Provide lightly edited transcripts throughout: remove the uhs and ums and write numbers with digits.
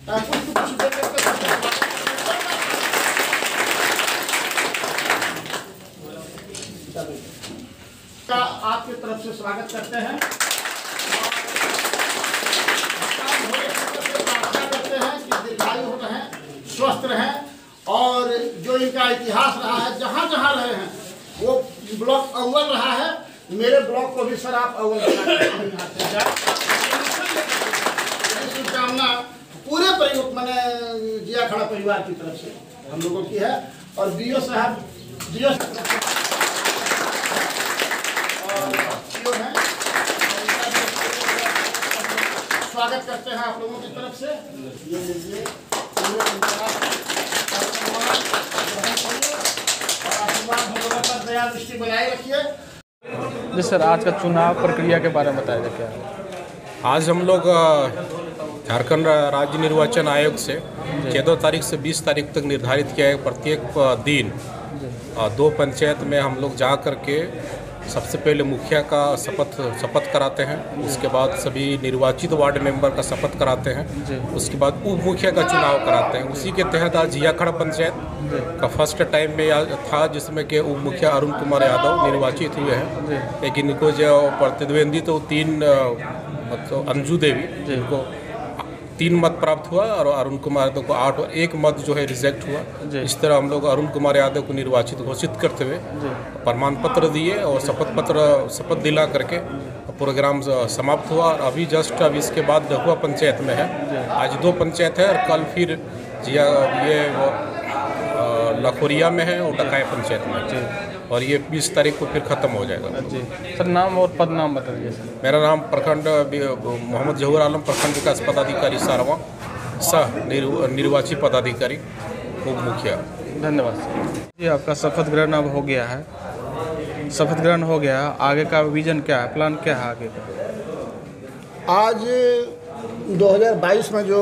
का आपकी तरफ से स्वागत करते हैं। प्रार्थना करते हैं कि दीर्घायु रहें, स्वस्थ रहें और जो इनका इतिहास रहा है, जहाँ जहाँ रहे हैं वो ब्लॉक अव्वल रहा है। मेरे ब्लॉक को भी सर आप अव्वल शुभकामना पूरे परिवार मैंने जिया खड़ा परिवार की तरफ से हम लोगों की है और बीओ साहब स्वागत करते हैं आप लोगों की तरफ से। ये लीजिए और आशीर्वाद हम लोगों पर दया दृष्टि बनाए रखिए। जी सर, आज का चुनाव प्रक्रिया के बारे में बताइए क्या है? आज हम लोग झारखंड राज्य निर्वाचन आयोग से 14 तारीख से 20 तारीख तक निर्धारित किया है। प्रत्येक दिन 2 पंचायत में हम लोग जा करके सबसे पहले मुखिया का शपथ कराते हैं, उसके बाद सभी निर्वाचित वार्ड मेंबर का शपथ कराते हैं, उसके बाद उप मुखिया का चुनाव कराते हैं। उसी के तहत आज जियाखड़ा पंचायत का फर्स्ट टाइम में था, जिसमें कि उप मुखिया अरुण कुमार यादव निर्वाचित हुए हैं। लेकिन इनको जो प्रतिद्वंदी तो 3 अंजू देवी जिनको 3 मत प्राप्त हुआ और अरुण कुमार यादव को 8 और 1 मत जो है रिजेक्ट हुआ। इस तरह हम लोग अरुण कुमार यादव को निर्वाचित घोषित करते हुए प्रमाण पत्र दिए और शपथ दिला करके प्रोग्राम समाप्त हुआ। और अभी जस्ट अब इसके बाद डहुआ पंचायत में है, आज 2 पंचायत है और कल फिर ये लखोरिया में है और डकाय पंचायत में, और ये 20 तारीख को फिर ख़त्म हो जाएगा। जी सर, नाम और पद नाम बताइए सर। मेरा नाम प्रखंड मोहम्मद जहूर आलम, प्रखंड विकास पदाधिकारी सारवा, सह निर्वाचित पदाधिकारी उप मुखिया। धन्यवाद सर। जी, आपका शपथ ग्रहण अब हो गया है, शपथ ग्रहण हो गया, आगे का विजन क्या है, प्लान क्या है आगे का? आज 2022 में जो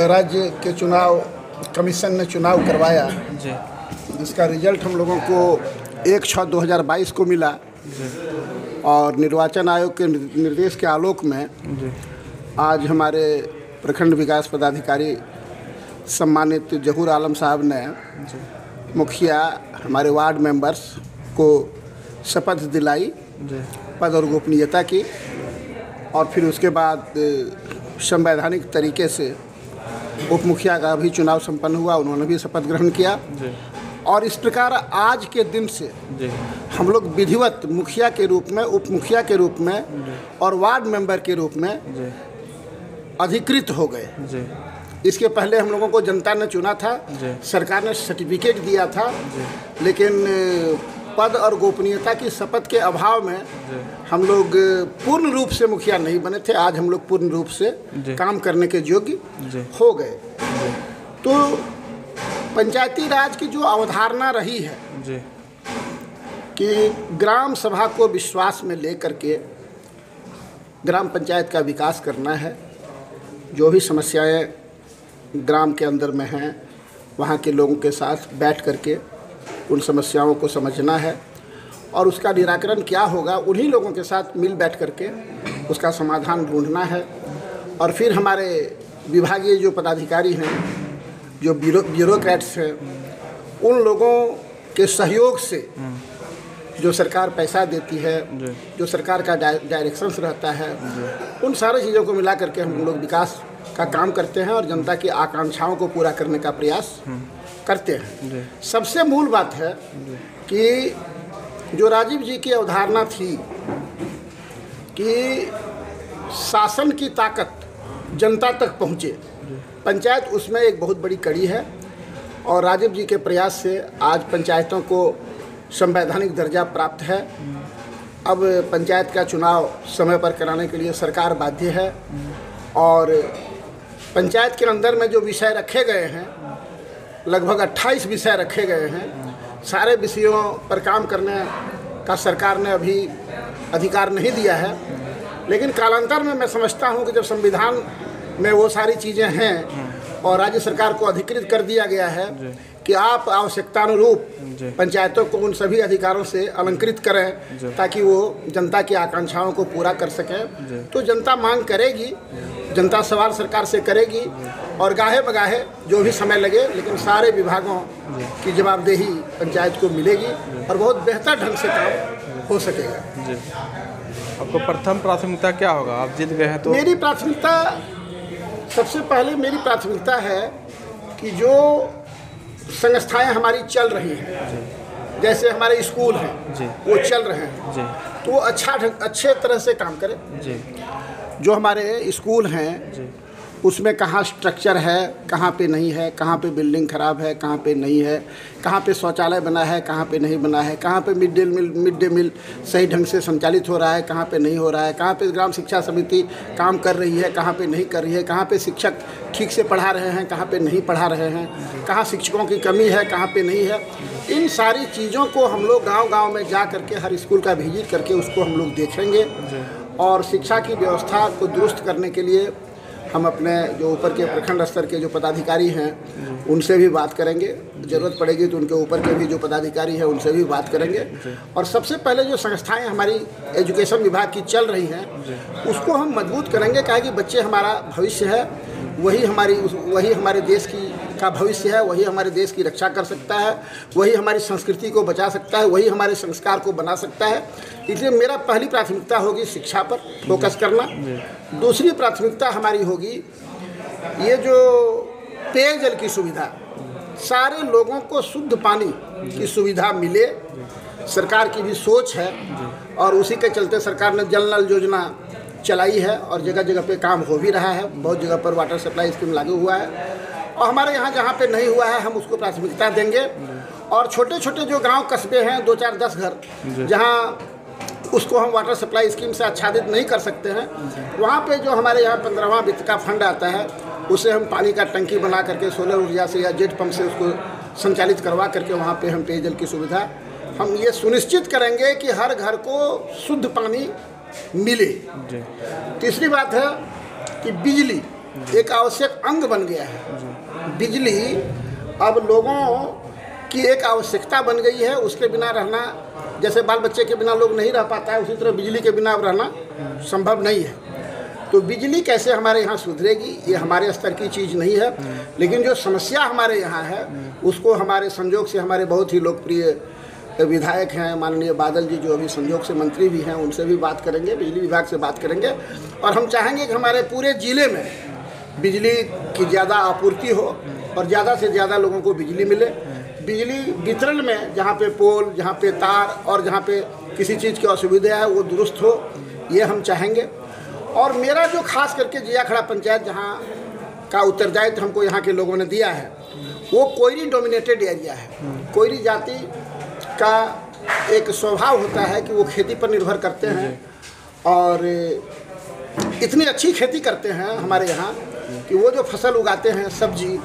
राज्य के चुनाव कमीशन ने चुनाव करवाया जी, जिसका रिजल्ट हम लोगों को 1/6/2022 को मिला और निर्वाचन आयोग के निर्देश के आलोक में आज हमारे प्रखंड विकास पदाधिकारी सम्मानित जहूर आलम साहब ने मुखिया हमारे वार्ड मेंबर्स को शपथ दिलाई पद और गोपनीयता की, और फिर उसके बाद संवैधानिक तरीके से उप मुखिया का भी चुनाव संपन्न हुआ, उन्होंने भी शपथ ग्रहण किया। और इस प्रकार आज के दिन से हम लोग विधिवत मुखिया के रूप में, उप मुखिया के रूप में और वार्ड मेंबर के रूप में अधिकृत हो गए। इसके पहले हम लोगों को जनता ने चुना था, सरकार ने सर्टिफिकेट दिया था, लेकिन पद और गोपनीयता की शपथ के अभाव में हम लोग पूर्ण रूप से मुखिया नहीं बने थे। आज हम लोग पूर्ण रूप से काम करने के योग्य हो गए। तो पंचायती राज की जो अवधारणा रही है कि ग्राम सभा को विश्वास में लेकर के ग्राम पंचायत का विकास करना है, जो भी समस्याएं ग्राम के अंदर में हैं वहाँ के लोगों के साथ बैठ करके उन समस्याओं को समझना है और उसका निराकरण क्या होगा उन्हीं लोगों के साथ मिल बैठ करके उसका समाधान ढूंढना है। और फिर हमारे विभागीय जो पदाधिकारी हैं, जो ब्यूरोक्रेट्स हैं, उन लोगों के सहयोग से जो सरकार पैसा देती है, जो सरकार का डायरेक्शंस रहता है, उन सारी चीज़ों को मिला करके हम लोग विकास का काम करते हैं और जनता की आकांक्षाओं को पूरा करने का प्रयास करते हैं। सबसे मूल बात है कि जो राजीव जी की अवधारणा थी कि शासन की ताकत जनता तक पहुँचे, पंचायत उसमें एक बहुत बड़ी कड़ी है। और राजीव जी के प्रयास से आज पंचायतों को संवैधानिक दर्जा प्राप्त है। अब पंचायत का चुनाव समय पर कराने के लिए सरकार बाध्य है और पंचायत के अंदर में जो विषय रखे गए हैं, लगभग 28 विषय रखे गए हैं, सारे विषयों पर काम करने का सरकार ने अभी अधिकार नहीं दिया है। लेकिन कालांतर में मैं समझता हूं कि जब संविधान में वो सारी चीज़ें हैं और राज्य सरकार को अधिकृत कर दिया गया है कि आप आवश्यकतानुरूप पंचायतों को उन सभी अधिकारों से अलंकृत करें ताकि वो जनता की आकांक्षाओं को पूरा कर सकें, तो जनता मांग करेगी जनता सवाल सरकार से करेगी और गाहे बगाहे जो भी समय लगे, लेकिन सारे विभागों की जवाबदेही पंचायत को मिलेगी और बहुत बेहतर ढंग से काम हो सकेगा। जी, आपको प्रथम प्राथमिकता क्या होगा? आप जीत गए हैं तो मेरी प्राथमिकता, सबसे पहले मेरी प्राथमिकता है कि जो संस्थाएं हमारी चल रही हैं, जैसे हमारे स्कूल हैं वो चल रहे हैं, तो वो अच्छे तरह से काम करें। जो हमारे स्कूल हैं उसमें कहाँ स्ट्रक्चर है, कहाँ पे नहीं है, कहाँ पे बिल्डिंग खराब है, कहाँ पे नहीं है, कहाँ पे शौचालय बना है, कहाँ पे नहीं बना है, कहाँ पे मिड डे मील सही ढंग से संचालित हो रहा है, कहाँ पे नहीं हो रहा है, कहाँ पे ग्राम शिक्षा समिति काम कर रही है, कहाँ पे नहीं कर रही है, कहाँ पे शिक्षक ठीक से पढ़ा रहे हैं, कहाँ पे नहीं पढ़ा रहे हैं, कहाँ शिक्षकों की कमी है, कहाँ पे नहीं है। इन सारी चीज़ों को हम लोग गाँव में जा करके हर स्कूल का विजिट करके उसको हम लोग देखेंगे और शिक्षा की व्यवस्था को दुरुस्त करने के लिए हम अपने जो ऊपर के प्रखंड स्तर के जो पदाधिकारी हैं उनसे भी बात करेंगे, ज़रूरत पड़ेगी तो उनके ऊपर के भी जो पदाधिकारी हैं उनसे भी बात करेंगे। और सबसे पहले जो संस्थाएं हमारी एजुकेशन विभाग की चल रही हैं उसको हम मजबूत करेंगे, कहा कि बच्चे हमारा भविष्य है, वही हमारे देश का भविष्य है, वही हमारे देश की रक्षा कर सकता है, वही हमारी संस्कृति को बचा सकता है, वही हमारे संस्कार को बना सकता है। इसलिए मेरा पहली प्राथमिकता होगी शिक्षा पर फोकस करना। दूसरी प्राथमिकता हमारी होगी ये जो पेयजल की सुविधा, सारे लोगों को शुद्ध पानी की सुविधा मिले, सरकार की भी सोच है और उसी के चलते सरकार ने जल नल योजना चलाई है और जगह जगह पे काम हो भी रहा है। बहुत जगह पर वाटर सप्लाई स्कीम लागू हुआ है और हमारे यहाँ जहाँ पे नहीं हुआ है हम उसको प्राथमिकता देंगे। और छोटे छोटे जो गांव कस्बे हैं, 2 4 10 घर जहाँ उसको हम वाटर सप्लाई स्कीम से आच्छादित नहीं कर सकते हैं, वहाँ पे जो हमारे यहाँ 15वां वित्त का फंड आता है उसे हम पानी का टंकी बना करके सोलर ऊर्जा से या जेट पंप से उसको संचालित करवा करके वहाँ पे हम पेयजल की सुविधा हम ये सुनिश्चित करेंगे कि हर घर को शुद्ध पानी मिले। तीसरी बात है कि बिजली एक आवश्यक अंग बन गया है। बिजली अब लोगों की एक आवश्यकता बन गई है, उसके बिना रहना, जैसे बाल बच्चे के बिना लोग नहीं रह पाता है, उसी तरह बिजली के बिना अब रहना संभव नहीं है। तो बिजली कैसे हमारे यहाँ सुधरेगी ये हमारे स्तर की चीज़ नहीं है, लेकिन जो समस्या हमारे यहाँ है उसको हमारे संयोग से हमारे बहुत ही लोकप्रिय विधायक हैं माननीय बादल जी, जो अभी संयोग से मंत्री भी हैं, उनसे भी बात करेंगे, बिजली विभाग से बात करेंगे और हम चाहेंगे कि हमारे पूरे ज़िले में बिजली की ज़्यादा आपूर्ति हो और ज़्यादा से ज़्यादा लोगों को बिजली मिले। बिजली वितरण में जहाँ पे पोल, जहाँ पे तार और जहाँ पे किसी चीज़ की असुविधा है वो दुरुस्त हो, ये हम चाहेंगे। और मेरा जो खास करके जियाखड़ा पंचायत जहाँ का उत्तरदायित्व हमको यहाँ के लोगों ने दिया है वो कोयरी डोमिनेटेड एरिया है। कोयरी जाति का एक स्वभाव होता है कि वो खेती पर निर्भर करते हैं और इतनी अच्छी खेती करते हैं हमारे यहाँ कि वो जो फसल उगाते हैं सब्जी,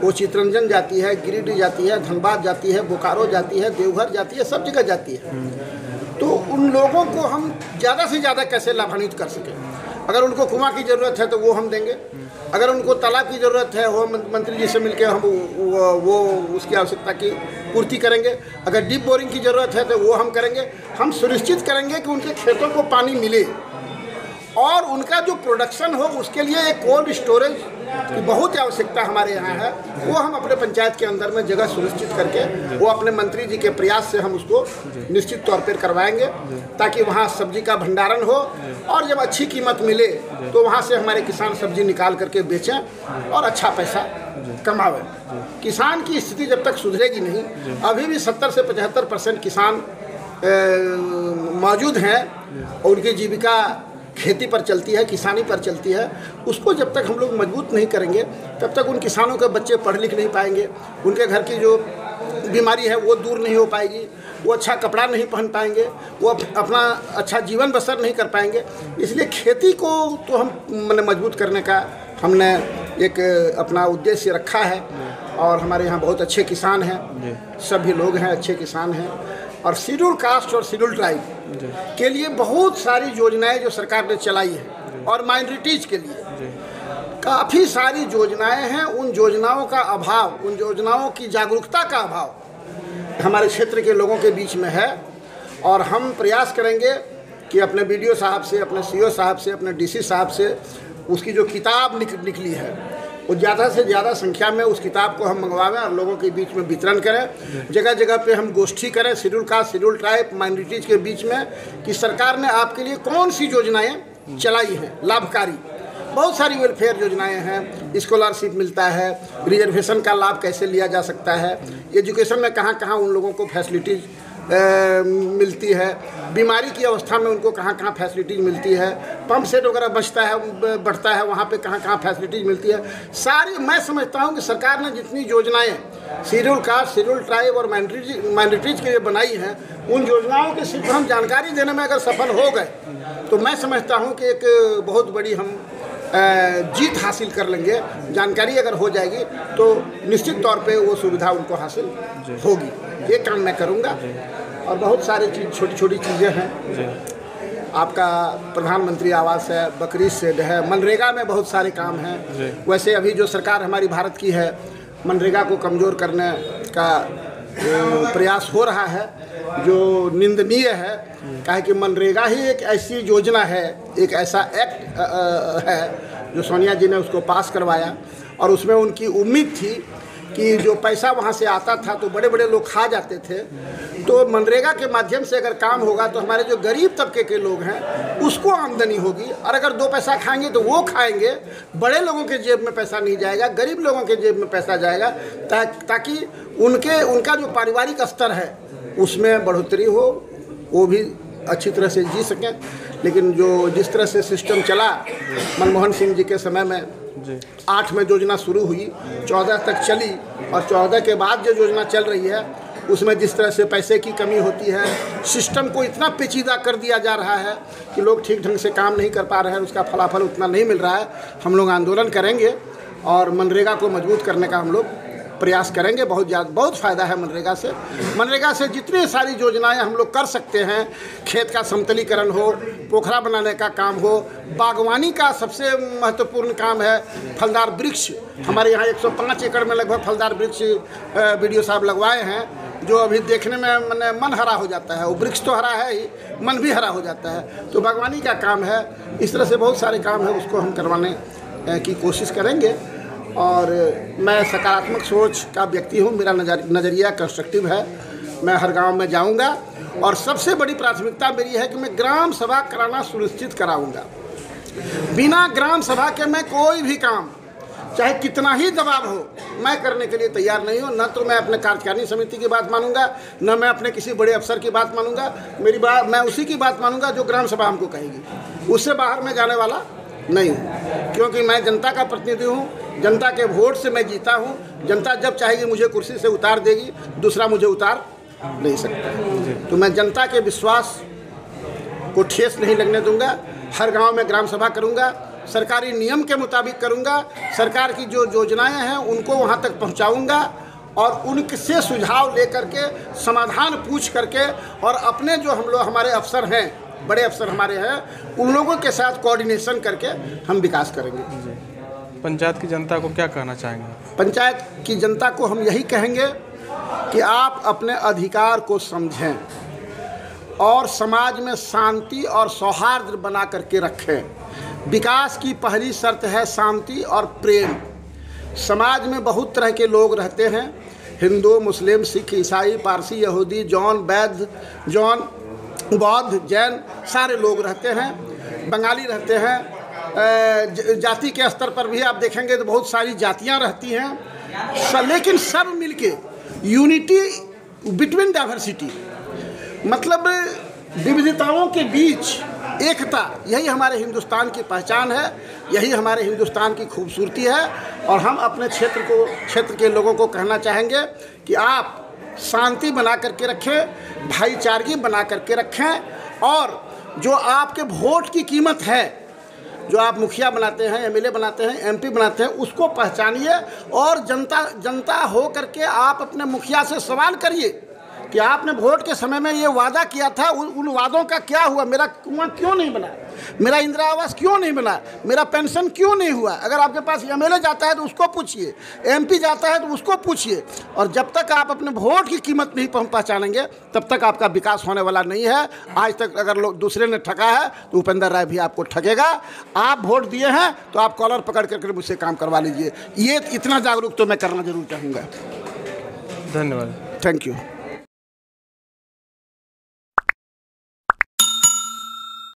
वो चितरंजन जाती है, गिरिडीह जाती है, धनबाद जाती है, बोकारो जाती है, देवघर जाती है, सब जगह जाती है। तो उन लोगों को हम ज़्यादा से ज़्यादा कैसे लाभान्वित कर सकें। अगर उनको कुआं की ज़रूरत है तो वो हम देंगे, अगर उनको तालाब की ज़रूरत है वो मंत्री जी से मिलकर हम वो उसकी आवश्यकता की पूर्ति करेंगे, अगर डीप बोरिंग की ज़रूरत है तो वो हम करेंगे। हम सुनिश्चित करेंगे कि उनके खेतों को पानी मिले और उनका जो प्रोडक्शन हो उसके लिए एक कोल्ड स्टोरेज की बहुत आवश्यकता हमारे यहाँ है। वो हम अपने पंचायत के अंदर में जगह सुनिश्चित करके वो अपने मंत्री जी के प्रयास से हम उसको निश्चित तौर पर करवाएंगे ताकि वहाँ सब्जी का भंडारण हो और जब अच्छी कीमत मिले तो वहाँ से हमारे किसान सब्जी निकाल करके बेचें और अच्छा पैसा कमावें। किसान की स्थिति जब तक सुधरेगी नहीं, अभी भी 70 से 75% किसान मौजूद हैं और उनकी जीविका खेती पर चलती है, किसानी पर चलती है। उसको जब तक हम लोग मजबूत नहीं करेंगे तब तक उन किसानों के बच्चे पढ़ लिख नहीं पाएंगे, उनके घर की जो बीमारी है वो दूर नहीं हो पाएगी, वो अच्छा कपड़ा नहीं पहन पाएंगे, वो अपना अच्छा जीवन बसर नहीं कर पाएंगे। इसलिए खेती को तो हम मजबूत करने का हमने एक अपना उद्देश्य रखा है और हमारे यहाँ बहुत अच्छे किसान हैं, सभी लोग हैं अच्छे किसान हैं। और शेड्यूल कास्ट और शेड्यूल ट्राइब के लिए बहुत सारी योजनाएं जो सरकार ने चलाई है और माइनॉरिटीज़ के लिए काफ़ी सारी योजनाएं हैं। उन योजनाओं का अभाव, उन योजनाओं की जागरूकता का अभाव हमारे क्षेत्र के लोगों के बीच में है और हम प्रयास करेंगे कि अपने BDO साहब से, अपने CO साहब से, अपने DC साहब से उसकी जो किताब निकली है वो ज़्यादा से ज़्यादा संख्या में उस किताब को हम मंगवावें और लोगों के बीच में वितरण करें। जगह जगह पे हम गोष्ठी करें schedule caste, schedule tribe, minorities के बीच में कि सरकार ने आपके लिए कौन सी योजनाएं चलाई हैं लाभकारी। बहुत सारी वेलफेयर योजनाएं हैं, स्कॉलरशिप मिलता है, रिजर्वेशन का लाभ कैसे लिया जा सकता है, एजुकेशन में कहाँ कहाँ उन लोगों को फैसिलिटीज़ मिलती है, बीमारी की अवस्था में उनको कहाँ कहाँ फैसिलिटीज़ मिलती है, पंप सेट वगैरह बढ़ता है वहाँ पे कहाँ कहाँ फैसिलिटीज़ मिलती है। सारी मैं समझता हूँ कि सरकार ने जितनी योजनाएं शेड्यूल कास्ट, शेड्यूल ट्राइब और माइनॉरिटीज़ के लिए बनाई हैं, उन योजनाओं की सिर्फ हम जानकारी देने में अगर सफल हो गए तो मैं समझता हूँ कि एक बहुत बड़ी हम जीत हासिल कर लेंगे। जानकारी अगर हो जाएगी तो निश्चित तौर पे वो सुविधा उनको हासिल होगी। ये काम मैं करूँगा और बहुत सारी छोटी छोटी चीज़ें हैं। आपका प्रधानमंत्री आवास है, बकरी शेड है, मनरेगा में बहुत सारे काम हैं। वैसे अभी जो सरकार हमारी भारत की है, मनरेगा को कमज़ोर करने का प्रयास हो रहा है, जो निंदनीय है। कहा कि मनरेगा ही एक ऐसी योजना है, एक ऐसा एक्ट है जो सोनिया जी ने उसको पास करवाया और उसमें उनकी उम्मीद थी कि जो पैसा वहाँ से आता था तो बड़े बड़े लोग खा जाते थे, तो मनरेगा के माध्यम से अगर काम होगा तो हमारे जो गरीब तबके के लोग हैं उसको आमदनी होगी, और अगर 2 पैसा खाएंगे तो वो खाएंगे, बड़े लोगों के जेब में पैसा नहीं जाएगा, गरीब लोगों के जेब में पैसा जाएगा, ताकि उनका जो पारिवारिक स्तर है उसमें बढ़ोतरी हो, वो भी अच्छी तरह से जी सकें। लेकिन जो जिस तरह से सिस्टम चला मनमोहन सिंह जी के समय में 8 में योजना शुरू हुई, 14 तक चली, और 14 के बाद जो योजना चल रही है उसमें जिस तरह से पैसे की कमी होती है, सिस्टम को इतना पेचीदा कर दिया जा रहा है कि लोग ठीक ढंग से काम नहीं कर पा रहे हैं, उसका फलाफल उतना नहीं मिल रहा है। हम लोग आंदोलन करेंगे और मनरेगा को मजबूत करने का हम लोग प्रयास करेंगे। बहुत फ़ायदा है मनरेगा से जितनी सारी योजनाएं हम लोग कर सकते हैं, खेत का समतलीकरण हो, पोखरा बनाने का काम हो, बागवानी का सबसे महत्वपूर्ण काम है फलदार वृक्ष। हमारे यहाँ 105 एकड़ में लगभग फलदार वृक्ष BDO साहब लगवाए हैं, जो अभी देखने में मन हरा हो जाता है। वो वृक्ष तो हरा है ही, मन भी हरा हो जाता है। तो बागवानी का काम है, इस तरह से बहुत सारे काम है, उसको हम करवाने की कोशिश करेंगे। और मैं सकारात्मक सोच का व्यक्ति हूँ, मेरा नज़रिया कंस्ट्रक्टिव है। मैं हर गांव में जाऊंगा और सबसे बड़ी प्राथमिकता मेरी है कि मैं ग्राम सभा कराना सुनिश्चित कराऊंगा। बिना ग्राम सभा के मैं कोई भी काम, चाहे कितना ही दबाव हो, मैं करने के लिए तैयार नहीं हूँ। न तो मैं अपने कार्यकारिणी समिति की बात मानूंगा, न मैं अपने किसी बड़े अफसर की बात मानूंगा। मैं उसी की बात मानूंगा जो ग्राम सभा हमको कहेगी, उससे बाहर मैं जाने वाला नहीं हूँ। क्योंकि मैं जनता का प्रतिनिधि हूँ, जनता के वोट से मैं जीता हूँ। जनता जब चाहेगी मुझे कुर्सी से उतार देगी, दूसरा मुझे उतार नहीं सकता। तो मैं जनता के विश्वास को ठेस नहीं लगने दूंगा। हर गांव में ग्राम सभा करूंगा, सरकारी नियम के मुताबिक करूंगा, सरकार की जो योजनाएं हैं उनको वहां तक पहुंचाऊंगा और उनसे सुझाव लेकर के, समाधान पूछ करके, और अपने जो हमारे अफसर हैं, बड़े अफसर हमारे हैं, उन लोगों के साथ कोऑर्डिनेशन करके हम विकास करेंगे। पंचायत की जनता को क्या कहना चाहेंगे? पंचायत की जनता को हम यही कहेंगे कि आप अपने अधिकार को समझें और समाज में शांति और सौहार्द बना करके रखें। विकास की पहली शर्त है शांति और प्रेम। समाज में बहुत तरह के लोग रहते हैं, हिंदू, मुस्लिम, सिख, ईसाई, पारसी, यहूदी, बौद्ध, जैन, सारे लोग रहते हैं, बंगाली रहते हैं। जाति के स्तर पर भी आप देखेंगे तो बहुत सारी जातियां रहती हैं, लेकिन सब मिलके यूनिटी बिटवीन डाइवर्सिटी, मतलब विविधताओं के बीच एकता, यही हमारे हिंदुस्तान की पहचान है, यही हमारे हिंदुस्तान की खूबसूरती है। और हम अपने क्षेत्र के लोगों को कहना चाहेंगे कि आप शांति बना करके रखें, भाईचारगी बना करके रखें, और जो आपके वोट की कीमत है, जो आप मुखिया बनाते हैं, MLA बनाते हैं, MP बनाते हैं, उसको पहचानिए और जनता हो करके आप अपने मुखिया से सवाल करिए कि आपने वोट के समय में ये वादा किया था, उन वादों का क्या हुआ? मेरा कुआं क्यों नहीं बना, मेरा इंदिरा आवास क्यों नहीं बना, मेरा पेंशन क्यों नहीं हुआ? अगर आपके पास एमएलए जाता है तो उसको पूछिए, एमपी जाता है तो उसको पूछिए। और जब तक आप अपने वोट की कीमत नहीं पहचानेंगे तब तक आपका विकास होने वाला नहीं है। आज तक अगर लोग दूसरे ने ठगा है तो उपेंद्र राय भी आपको ठगेगा। आप वोट दिए हैं तो आप कॉलर पकड़ करके मुझसे काम करवा लीजिए। ये इतना जागरूक तो मैं करना जरूर चाहूँगा। धन्यवाद। Thank you.